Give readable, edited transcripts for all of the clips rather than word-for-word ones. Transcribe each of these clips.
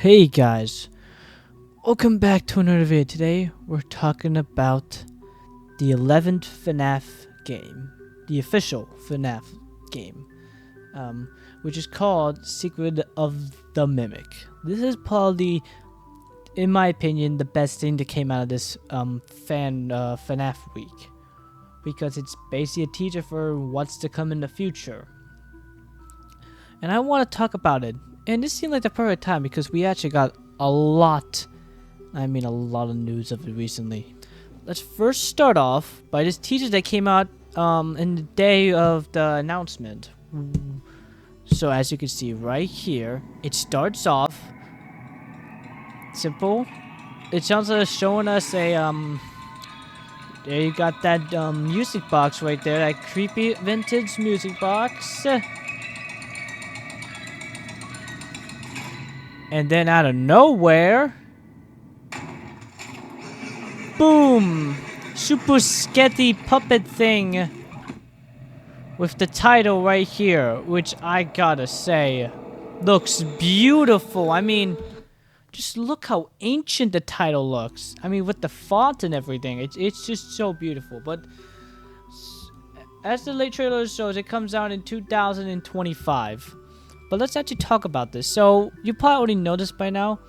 Hey guys, welcome back to another video. Today we're talking about the 11th FNAF game, the official FNAF game, which is called Secret of the Mimic. This is probably, in my opinion, the best thing that came out of this FNAF week, because it's basically a teaser for what's to come in the future. And I want to talk about it. And this seemed like the perfect time because we actually got a lot of news of it recently. Let's first start off by this teaser that came out in the day of the announcement. So as you can see right here, it starts off simple. It sounds like it's showing us a there you got that music box right there, that creepy vintage music box. And then out of nowhere, boom! Super sketchy puppet thing with the title right here, which I gotta say, looks beautiful. I mean, just look how ancient the title looks. I mean, with the font and everything, it's just so beautiful. But as the late trailer shows, it comes out in 2025. But let's actually talk about this. So, you probably already know this by now.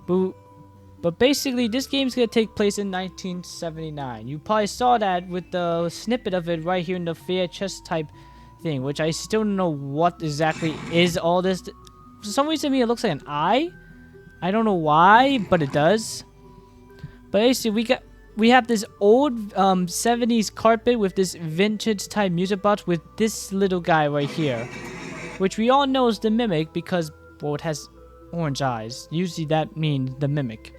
But basically, this game's going to take place in 1979. You probably saw that with the snippet of it right here in the VHS type thing. Which I still don't know what exactly is all this. For some reason, to me, it looks like an eye. I don't know why, but it does. But basically, we have this old 70s carpet with this vintage type music box with this little guy right here. Which we all know is the Mimic because, well, it has orange eyes. Usually that means the Mimic.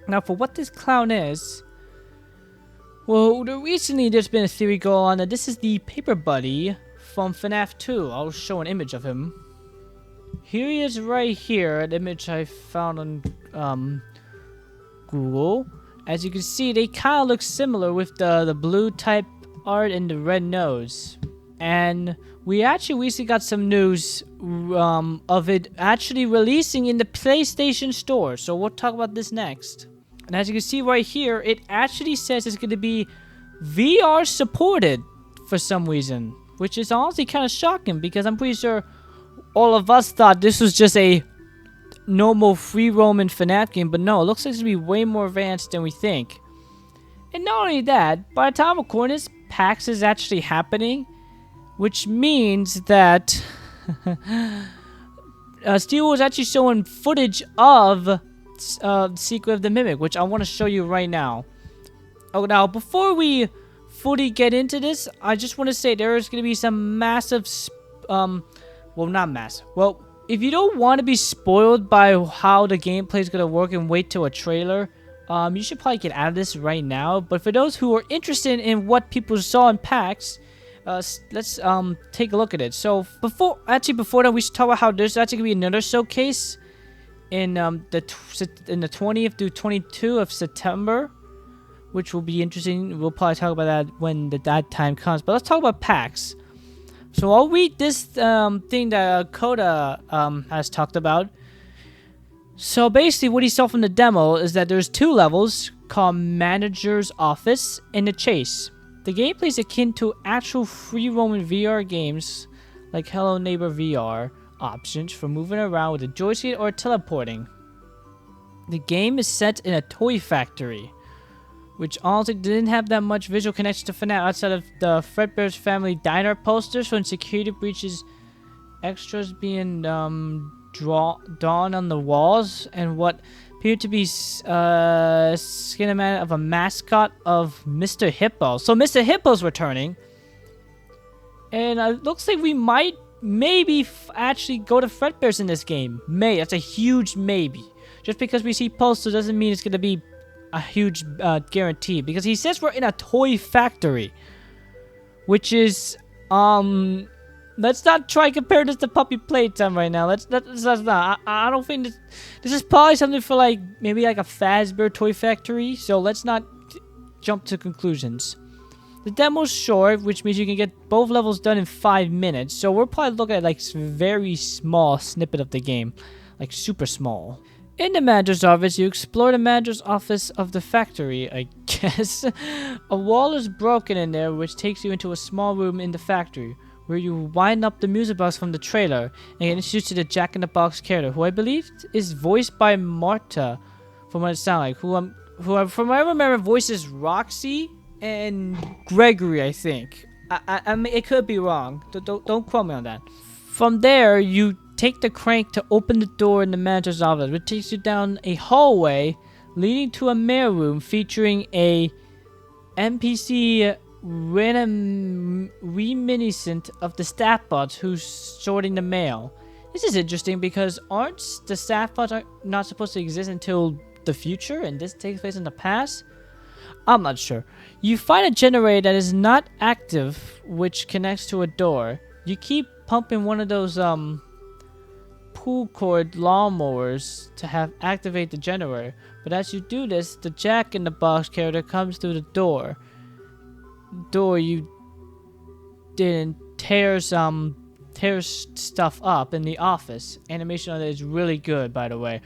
Now, for what this clown is, well, recently there's been a theory going on that this is the paper buddy from FNAF 2. I'll show an image of him. Here he is right here, an image I found on Google. As you can see, they kind of look similar with the blue type art and the red nose. And we actually recently got some news of it actually releasing in the PlayStation Store. So we'll talk about this next. And as you can see right here, it actually says it's going to be VR supported for some reason. Which is honestly kind of shocking because I'm pretty sure all of us thought this was just a normal free roaming FNAF game. But no, it looks like it's going to be way more advanced than we think. And not only that, by the time of corners, PAX is actually happening. Which means that Steve was actually showing footage of Secret of the Mimic, which I want to show you right now. Oh, now, before we fully get into this, I just want to say there is going to be some massive, well, not massive. Well, if you don't want to be spoiled by how the gameplay is going to work and wait till a trailer, you should probably get out of this right now. But for those who are interested in what people saw in PAX, let's take a look at it. So before that, we should talk about how there's actually gonna be another showcase in the 20th through 22 of September, which will be interesting. We'll probably talk about that when that time comes. But let's talk about PAX. So I'll read this thing that Coda has talked about. So basically, what he saw from the demo is that there's two levels called Manager's Office and the Chase. The gameplay is akin to actual free-roaming VR games like Hello Neighbor VR options for moving around with a joystick or teleporting. The game is set in a toy factory, which honestly didn't have that much visual connection to FNAF outside of the Fredbear's Family Diner posters when security breaches, extras being drawn on the walls, and what appeared to be schematic of a mascot of Mr. Hippo. So Mr. Hippo's returning. And it looks like we might maybe actually go to Fredbear's in this game. That's a huge maybe. Just because we see posters doesn't mean it's going to be a huge guarantee. Because he says we're in a toy factory. Which is, let's not try to compare this to Puppy Playtime right now. Let's not. I don't think this is probably something for like maybe like a Fazbear Toy Factory. So let's not jump to conclusions. The demo's short, which means you can get both levels done in 5 minutes. So we're probably looking at like a very small snippet of the game, like super small. In the manager's office, you explore the manager's office of the factory, I guess. A wall is broken in there, which takes you into a small room in the factory, where you wind up the music box from the trailer and get introduced to the Jack-in-the-Box character, who I believe is voiced by Marta, from what it sounds like. From what I remember, voices Roxy and Gregory, I think. I mean, it could be wrong. Don't quote me on that. From there, you take the crank to open the door in the manager's office, which takes you down a hallway leading to a mail room featuring a NPC reminiscent of the staff bots who's sorting the mail. This is interesting because aren't the staff bots not supposed to exist until the future, and this takes place in the past? I'm not sure. You find a generator that is not active, which connects to a door. You keep pumping one of those pull cord lawnmowers to have activate the generator, but as you do this, the Jack-in-the-Box character comes through the door. You didn't tears stuff up in the office. Animation on it is really good, by the way.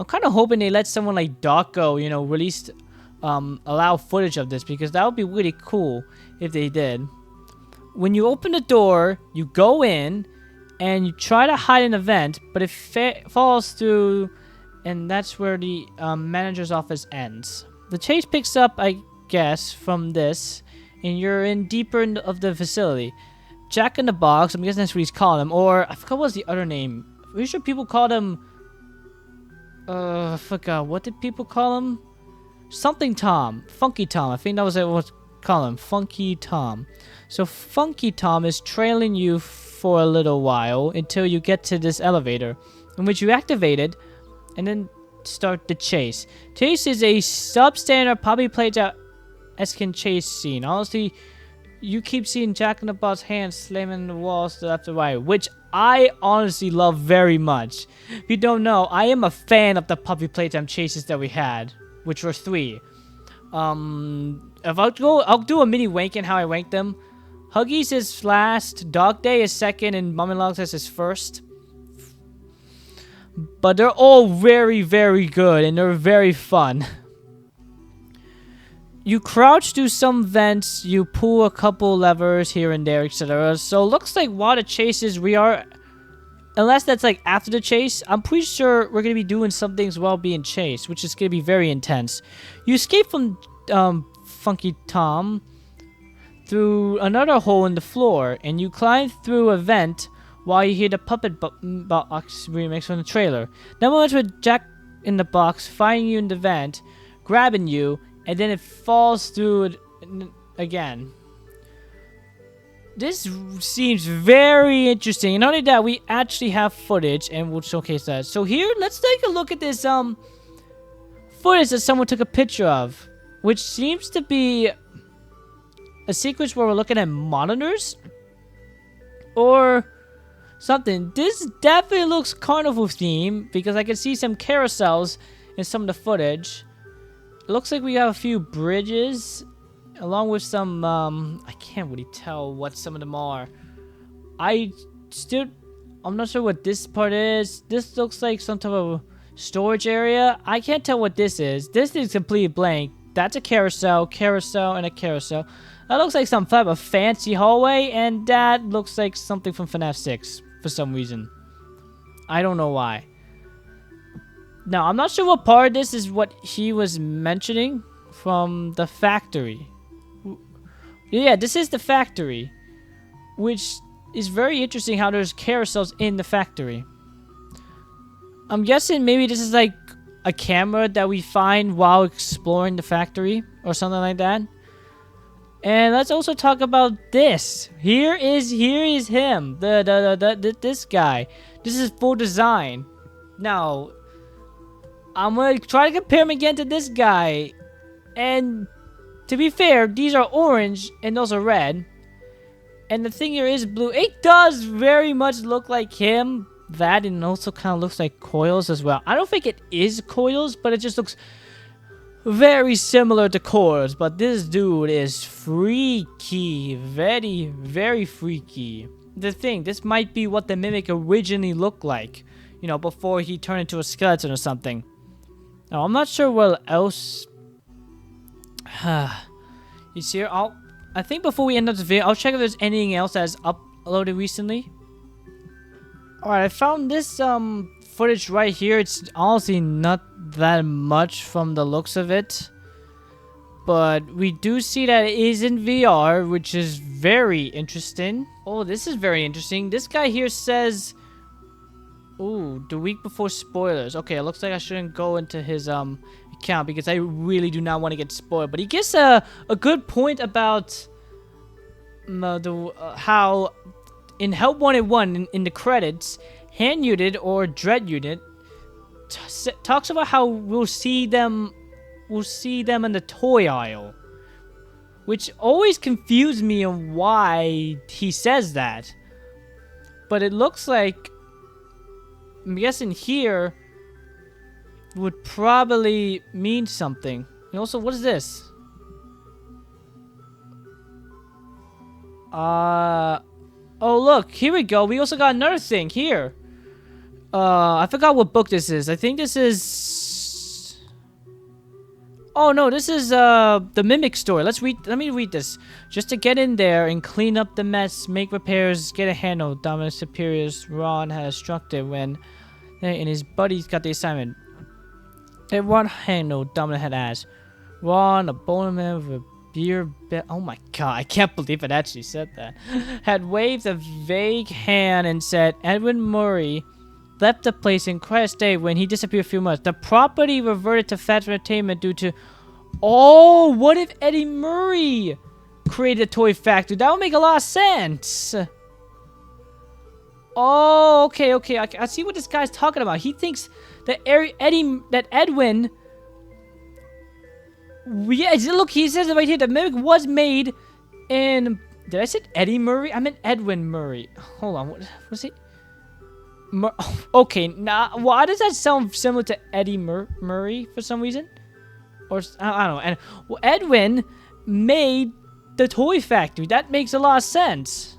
I'm kind of hoping they let someone like Dako, you know, release allow footage of this, because that would be really cool if they did. When you open the door, you go in and you try to hide an event, but it falls through, and that's where the manager's office ends. The chase picks up, I guess, from this, and you're in deeper of the facility. Jack-in-the-Box, I'm guessing that's what he's calling him, or I forgot what was the other name. I'm pretty sure people called him, I forgot, what did people call him? Something Tom. Funky Tom. I think that was what was call him. Funky Tom. So Funky Tom is trailing you for a little while until you get to this elevator, in which you activate it and then start the chase. Chase is a substandard, probably played out Eskin chase scene. Honestly, you keep seeing Jack-in-the-Box hands slamming the walls to the left and right, which I honestly love very much. If you don't know, I am a fan of the puppy playtime chases that we had, which were 3. If I'll do a mini ranking how I ranked them. Huggies is last, Dog Day is second, and Mum and Logs is first. But they're all very, very good, and they're very fun. You crouch through some vents, you pull a couple levers here and there, etc. So it looks like while the chases we are, unless that's like after the chase, I'm pretty sure we're going to be doing some things while being chased, which is going to be very intense. You escape from Funky Tom through another hole in the floor, and you climb through a vent while you hear the puppet box remix from the trailer. Then moments with Jack-in-the-Box finding you in the vent, grabbing you, and then it falls through it again. This seems very interesting. And not only that, we actually have footage, and we'll showcase that. So here, let's take a look at this footage that someone took a picture of, which seems to be a sequence where we're looking at monitors or something. This definitely looks carnival themed because I can see some carousels in some of the footage. It looks like we have a few bridges, along with some, I can't really tell what some of them are. I'm not sure what this part is. This looks like some type of storage area. I can't tell what this is. This is completely blank. That's a carousel, and a carousel. That looks like some type of fancy hallway, and that looks like something from FNAF 6 for some reason. I don't know why. Now, I'm not sure what part of this is what he was mentioning from the factory. Yeah, this is the factory, which is very interesting how there's carousels in the factory. I'm guessing maybe this is like a camera that we find while exploring the factory or something like that. And let's also talk about this. Here is him, this guy. This is full design. Now, I'm gonna try to compare him again to this guy, and to be fair, these are orange and those are red, and the thing here is blue. It does very much look like him. That, and also kind of looks like Coils as well. I don't think it is Coils, but it just looks very similar to Coils. But this dude is freaky, very, very freaky. The thing, this might be what the Mimic originally looked like. You know, before he turned into a skeleton or something. Now, I'm not sure what else. He's here. I think before we end up the video, I'll check if there's anything else that's uploaded recently. Alright, I found this footage right here. It's honestly not that much from the looks of it. But we do see that it is in VR, which is very interesting. Oh, this is very interesting. This guy here says... Ooh, the week before spoilers. Okay, it looks like I shouldn't go into his account because I really do not want to get spoiled. But he gives a good point about how in Help Wanted 1 in the credits, Hand Unit or Dread Unit talks about how we'll see them in the toy aisle, which always confused me on why he says that. But it looks like, I'm guessing here would probably mean something. And also, what is this? Oh look, here we go. We also got another thing here. I forgot what book this is. I think this is... Oh no, this is the Mimic Story. Let me read this. Just to get in there and clean up the mess, make repairs, get a handle. Dominant superiors Ron had instructed when and his buddies got the assignment. Hey, Ron handle, Dominant had asked. Ron, a bone man with a beer belt. Oh my god, I can't believe it actually said that. Had waved a vague hand and said Edwin Murray left the place in quite a state when he disappeared a few months. The property reverted to Fat Entertainment due to... Oh, what if Eddie Murray created a toy factory? That would make a lot of sense. Oh, okay. I see what this guy's talking about. He thinks that Edwin... Yeah, look, he says it right here. The Mimic was made in... Did I say Eddie Murray? I meant Edwin Murray. Hold on, what was it? Okay, why does that sound similar to Eddie Murray for some reason? Or, I don't know. And well, Edwin made the toy factory. That makes a lot of sense.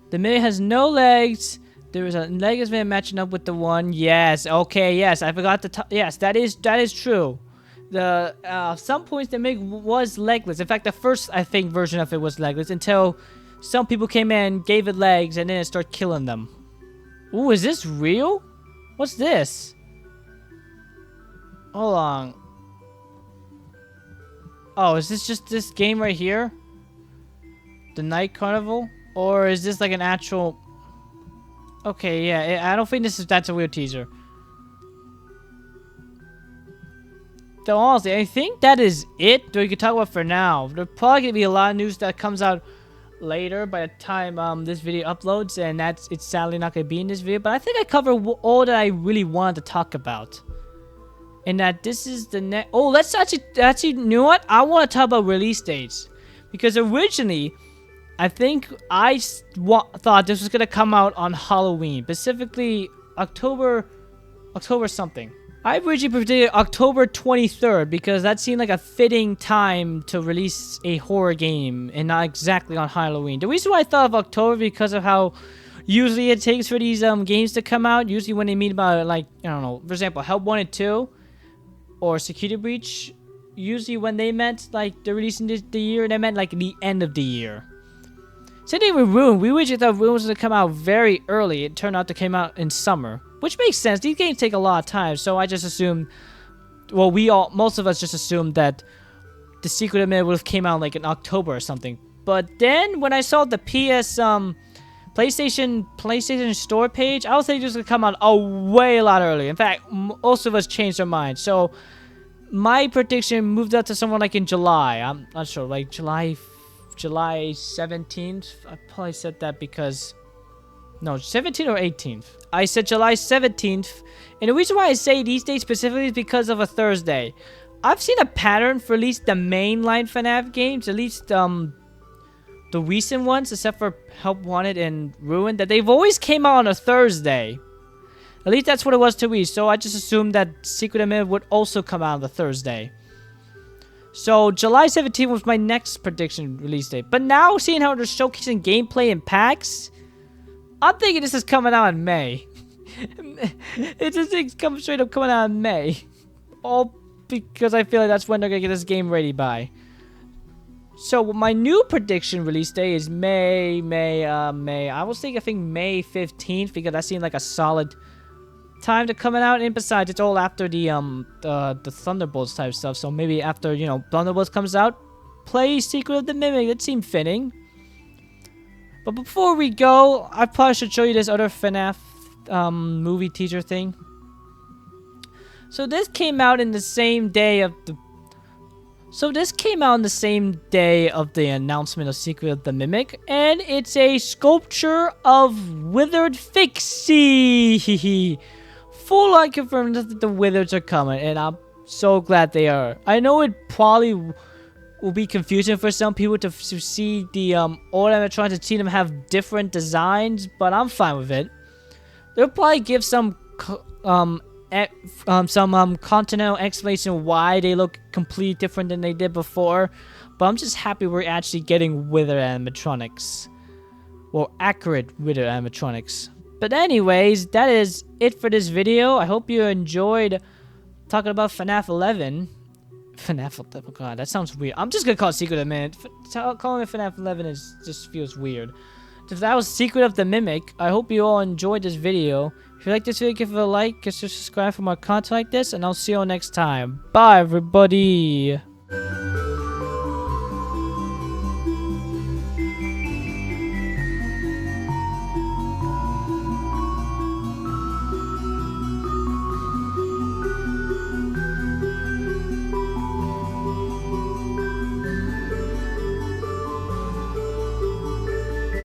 The Mimic has no legs. There is a leg is matching up with the one. Yes, okay, yes. I forgot to yes, that is true. The some points the Mimic was legless. In fact, the first, I think, version of it was legless until some people came in, gave it legs, and then it started killing them. Ooh, is this real? What's this? Hold on. Oh, is this just this game right here? The Night Carnival? Or is this like an actual... Okay, yeah, I don't think that's a real teaser. So honestly, I think that is it that we can talk about for now. There's probably going to be a lot of news that comes out later by the time this video uploads, and it's sadly not going to be in this video, but I think I covered all that I really wanted to talk about. And that this is the next... Oh, let's actually, you know what? I want to talk about release dates. Because originally, I think I thought this was going to come out on Halloween. Specifically, October something. I originally predicted October 23rd because that seemed like a fitting time to release a horror game and not exactly on Halloween. The reason why I thought of October because of how usually it takes for these games to come out. Usually when they mean about, like, I don't know, for example, Help Wanted 2 or Security Breach, usually when they meant like they're releasing the year, they meant like the end of the year. Same thing with Ruin. We originally thought Ruin was going to come out very early. It turned out to come out in summer. Which makes sense. These games take a lot of time, so I just assumed... Well, most of us just assumed that The Secret of Mid would have came out like in October or something. But then, when I saw the PlayStation Store page, I was thinking it was going to come out a lot earlier. In fact, most of us changed our minds. So, my prediction moved up to somewhere like in July. I'm not sure, like July 17th. I probably said that because... No, 17th or 18th. I said July 17th. And the reason why I say these dates specifically is because of a Thursday. I've seen a pattern for at least the mainline FNAF games, at least the recent ones, except for Help Wanted and Ruin, that they've always came out on a Thursday. At least that's what it was to me. So I just assumed that Secret of Mid would also come out on the Thursday. So July 17th was my next prediction release date. But now, seeing how they're showcasing gameplay and packs... I'm thinking this is coming out in May. It's just things come straight up coming out in May. All because I feel like that's when they're gonna get this game ready by. So my new prediction release day is May. I was thinking, I think May 15th because that seemed like a solid time to coming out. And besides, it's all after the Thunderbolts type stuff. So maybe after, you know, Thunderbolts comes out, play Secret of the Mimic. That seemed fitting. But before we go, I probably should show you this other FNAF movie teaser thing. So this came out in the same day of the announcement of Secret of the Mimic, and it's a sculpture of Withered Fixie. Full on confirmed that the Withers are coming, and I'm so glad they are. I know it probably will be confusing for some people to see the old animatronics, to see them have different designs, but I'm fine with it. They'll probably give some continental explanation why they look completely different than they did before, but I'm just happy we're actually getting Wither animatronics. Well, accurate Wither animatronics. But anyways, that is it for this video. I hope you enjoyed talking about FNAF 11. FNAF 11, oh god, that sounds weird. I'm just gonna call it Secret of the Mimic. Calling it FNAF 11 just feels weird. So that was Secret of the Mimic. I hope you all enjoyed this video. If you like this video, give it a like, subscribe for more content like this, and I'll see you all next time. Bye, everybody.